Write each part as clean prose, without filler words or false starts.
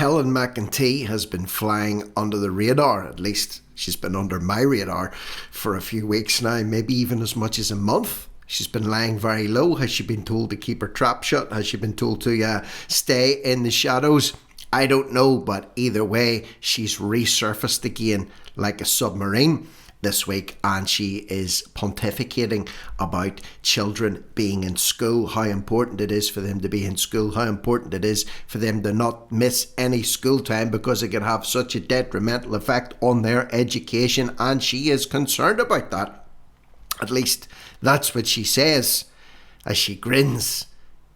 Helen McEntee has been flying under the radar. At least she's been under my radar for a few weeks now, maybe even as much as a month. She's been lying very low. Has she been told to keep her trap shut? Has she been told to stay in the shadows? I don't know, but either way, she's resurfaced again like a submarine this week, and she is pontificating about children being in school, how important it is for them to be in school, how important it is for them to not miss any school time because it can have such a detrimental effect on their education, and she is concerned about that. At least that's what she says as she grins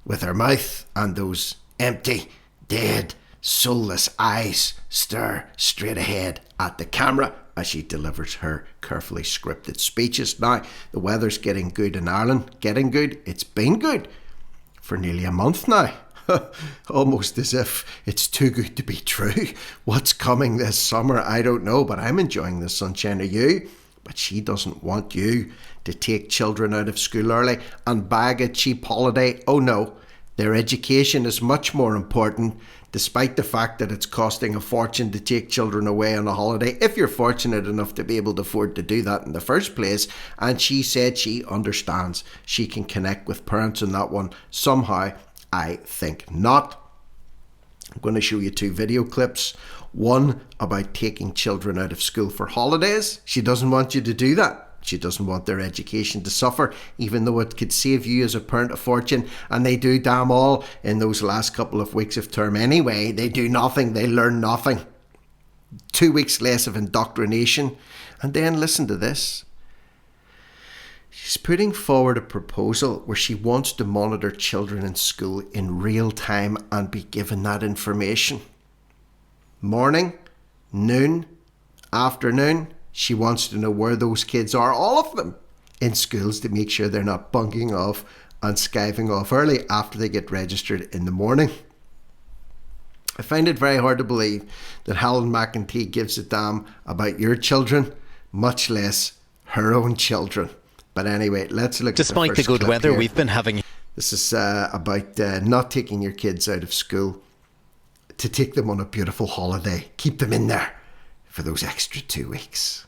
with her mouth and those empty, dead, soulless eyes stare straight ahead at the camera as she delivers her carefully scripted speeches. Now, the weather's getting good in Ireland. Getting good? It's been good for nearly a month now. Almost as if it's too good to be true. What's coming this summer, I don't know, but I'm enjoying the sunshine. Of you? But she doesn't want you to take children out of school early and bag a cheap holiday. Oh no, their education is much more important, despite the fact that it's costing a fortune to take children away on a holiday, if you're fortunate enough to be able to afford to do that in the first place. And she said she understands. She can connect with parents on that one. Somehow, I think not. I'm going to show you two video clips. One about taking children out of school for holidays. She doesn't want you to do that. She doesn't want their education to suffer, even though it could save you as a parent a fortune. And they do damn all in those last couple of weeks of term anyway. They do nothing. They learn nothing. 2 weeks less of indoctrination. And then listen to this. She's putting forward a proposal where she wants to monitor children in school in real time and be given that information. Morning, noon, afternoon. She wants to know where those kids are, all of them, in schools, to make sure they're not bunking off and skiving off early after they get registered in the morning. I find it very hard to believe that Helen McEntee gives a damn about your children, much less her own children. But anyway, let's look Despite at the the good weather here. we've been having. This is about not taking your kids out of school to take them on a beautiful holiday. Keep them in there for those extra 2 weeks.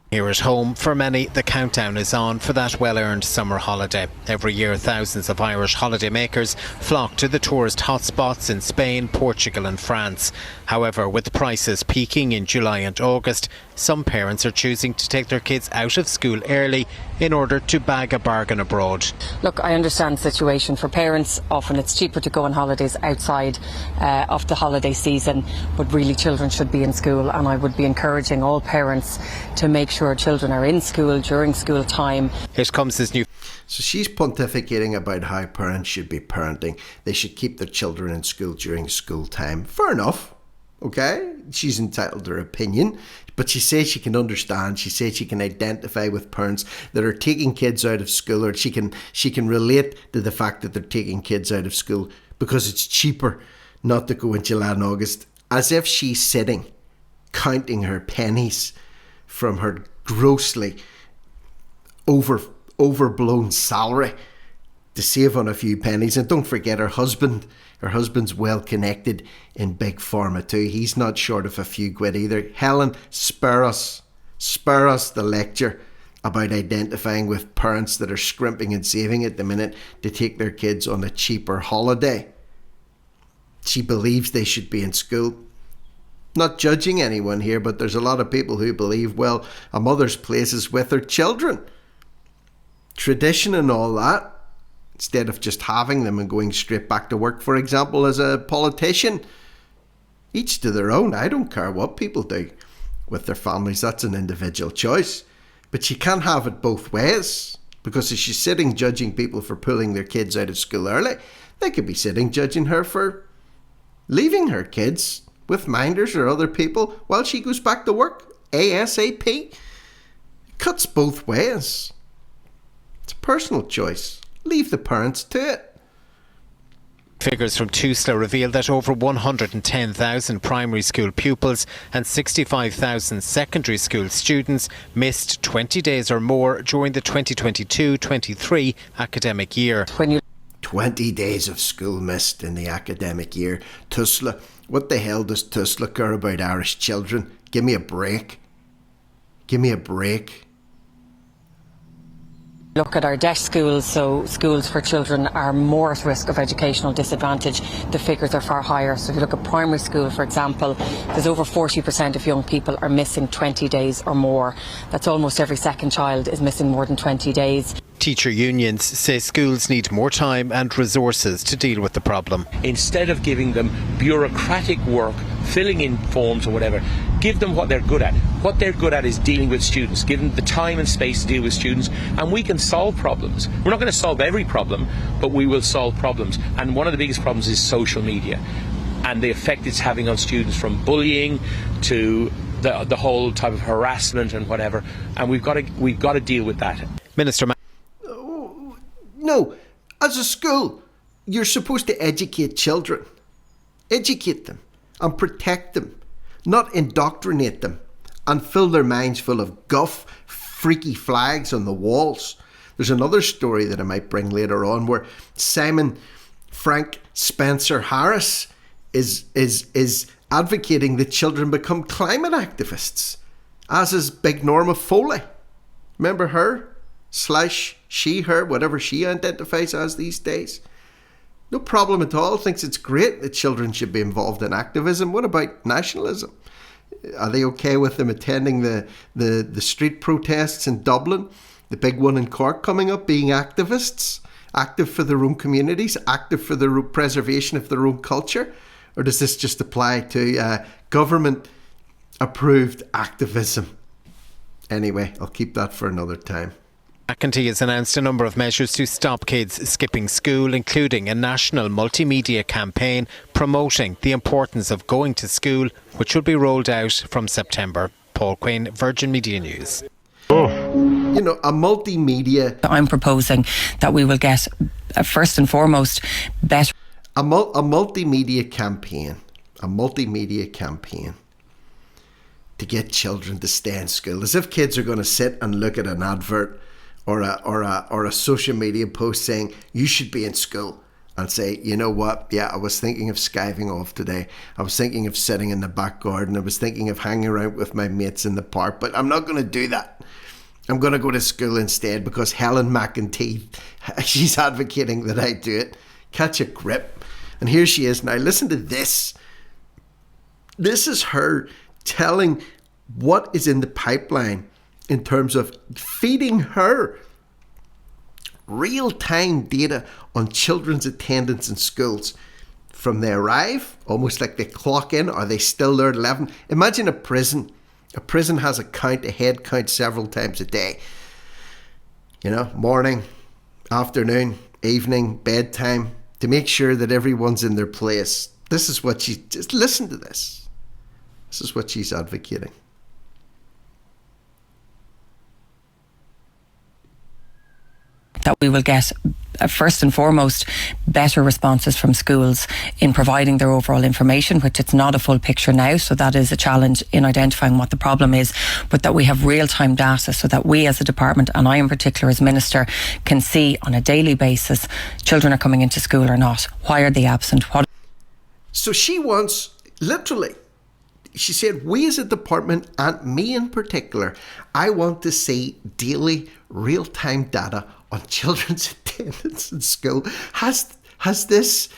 Here at home, for many, the countdown is on for that well-earned summer holiday. Every year, thousands of Irish holidaymakers flock to the tourist hotspots in Spain, Portugal and France. However, with prices peaking in July and August, some parents are choosing to take their kids out of school early in order to bag a bargain abroad. Look, I understand the situation. For parents, often it's cheaper to go on holidays outside of the holiday season, but really children should be in school, and I would be encouraging all parents to make sure children are in school during school time. Here comes this new... So she's pontificating about how parents should be parenting. They should keep their children in school during school time. Fair enough. Okay, she's entitled to her opinion, but she says she can understand. She says she can identify with parents that are taking kids out of school, or she can relate to the fact that they're taking kids out of school because it's cheaper not to go in July and August, as if she's sitting counting her pennies from her grossly overblown salary to save on a few pennies. And don't forget her husband's well connected in big pharma too. He's not short of a few quid either. Helen, spare us the lecture about identifying with parents that are scrimping and saving at the minute to take their kids on a cheaper holiday. She believes they should be in school. Not judging anyone here, but there's a lot of people who believe, well, a mother's place is with her children. Tradition and all that, instead of just having them and going straight back to work, for example, as a politician. Each to their own. I don't care what people do with their families. That's an individual choice. But you can't have it both ways, because if she's sitting judging people for pulling their kids out of school early, they could be sitting judging her for leaving her kids with minders or other people while she goes back to work ASAP. It cuts both ways. It's a personal choice. Leave the parents to it. Figures from Tusla reveal that over 110,000 primary school pupils and 65,000 secondary school students missed 20 days or more during the 2022-23 academic year. 20 days of school missed in the academic year. Tusla, what the hell does Tusla care about Irish children? Give me a break. Give me a break. Look at our DESH schools, so schools for children are more at risk of educational disadvantage. The figures are far higher. So if you look at primary school, for example, there's over 40% of young people are missing 20 days or more. That's almost every second child is missing more than 20 days. Teacher unions say schools need more time and resources to deal with the problem. Instead of giving them bureaucratic work, filling in forms or whatever, give them what they're good at. What they're good at is dealing with students, give them the time and space to deal with students, and we can solve problems. We're not going to solve every problem, but we will solve problems. And one of the biggest problems is social media and the effect it's having on students, from bullying to the whole type of harassment and whatever. And we've got to deal with that. Minister No, as a school, you're supposed to educate children. Educate them and protect them, not indoctrinate them and fill their minds full of guff, freaky flags on the walls. There's another story that I might bring later on where Simon Frank Spencer Harris is advocating that children become climate activists, as is Big Norma Foley. Remember her? / she, her, whatever she identifies as these days. No problem at all. Thinks it's great that children should be involved in activism. What about nationalism? Are they okay with them attending the street protests in Dublin? The big one in Cork coming up, being activists? Active for their own communities? Active for the preservation of their own culture? Or does this just apply to government-approved activism? Anyway, I'll keep that for another time. McEntee has announced a number of measures to stop kids skipping school, including a national multimedia campaign promoting the importance of going to school, which will be rolled out from September. Paul Quinn, Virgin Media News. You know, a multimedia... I'm proposing that we will get, first and foremost, better... A multimedia campaign. A multimedia campaign to get children to stay in school. As if kids are going to sit and look at an advert or a social media post saying you should be in school and say, you know what, yeah, I was thinking of skiving off today. I was thinking of sitting in the back garden. I was thinking of hanging around with my mates in the park, but I'm not going to do that. I'm going to go to school instead because Helen McEntee, she's advocating that I do it. Catch a grip. And here she is now. Listen to this. This is her telling what is in the pipeline in terms of feeding her real-time data on children's attendance in schools. From they arrive, almost like they clock in, are they still there at 11? Imagine a prison. A prison has a head count several times a day. You know, morning, afternoon, evening, bedtime, to make sure that everyone's in their place. This is what just listen to this. This is what she's advocating. That we will get, first and foremost, better responses from schools in providing their overall information, which it's not a full picture now, so that is a challenge in identifying what the problem is, but that we have real-time data so that we as a department, and I in particular as Minister, can see on a daily basis children are coming into school or not. Why are they absent? So she wants, literally, she said, we as a department, and me in particular, I want to see daily real-time data on children's attendance in school. Has this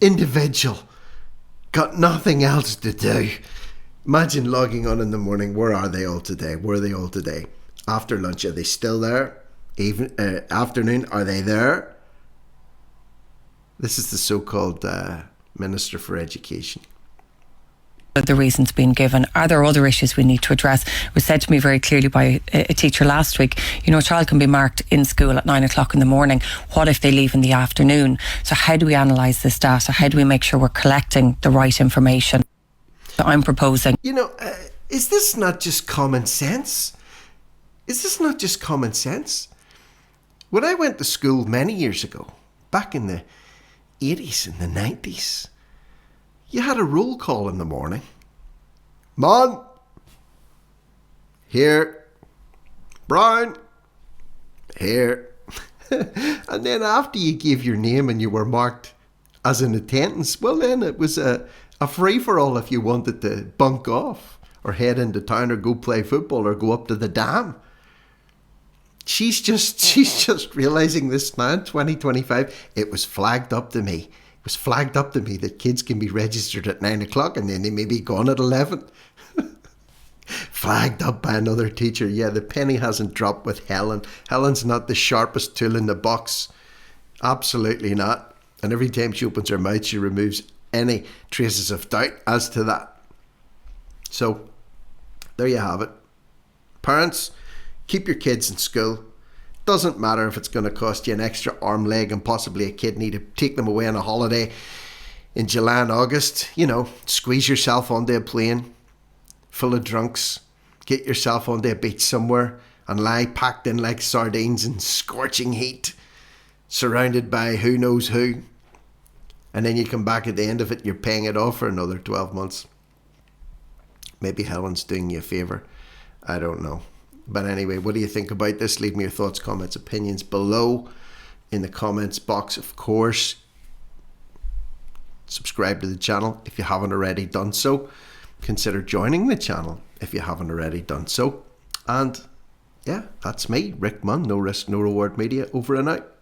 individual got nothing else to do? Imagine logging on in the morning. Where are they all today? Where are they all today? After lunch, are they still there? Afternoon, are they there? This is the so-called Minister for Education. The reasons being given. Are there other issues we need to address? It was said to me very clearly by a teacher last week, you know, a child can be marked in school at 9 o'clock in the morning. What if they leave in the afternoon? So how do we analyse this data? How do we make sure we're collecting the right information? So I'm proposing... You know, is this not just common sense? Is this not just common sense? When I went to school many years ago, back in the 80s and the 90s, you had a roll call in the morning. Mon, here. Brown, here. And then after you gave your name and you were marked as in attendance, well then it was a free-for-all if you wanted to bunk off or head into town or go play football or go up to the dam. She's just realising this now in 2025. It was flagged up to me. It was flagged up to me that kids can be registered at 9 o'clock and then they may be gone at 11. Flagged up by another teacher. Yeah, the penny hasn't dropped with Helen. Helen's not the sharpest tool in the box. Absolutely not. And every time she opens her mouth, she removes any traces of doubt as to that. So, there you have it. Parents, keep your kids in school. Doesn't matter if it's going to cost you an extra arm, leg and possibly a kidney to take them away on a holiday in July and August. You know, squeeze yourself onto a plane full of drunks, get yourself onto a beach somewhere and lie packed in like sardines in scorching heat, surrounded by who knows who, and then you come back at the end of it and you're paying it off for another 12 months. Maybe Helen's doing you a favour. I don't know. But anyway, what do you think about this? Leave me your thoughts, comments, opinions below in the comments box. Of course, subscribe to the channel if you haven't already done so. Consider joining the channel if you haven't already done so. And yeah, that's me, Rick Munn, No Risk, No Reward Media, over and out.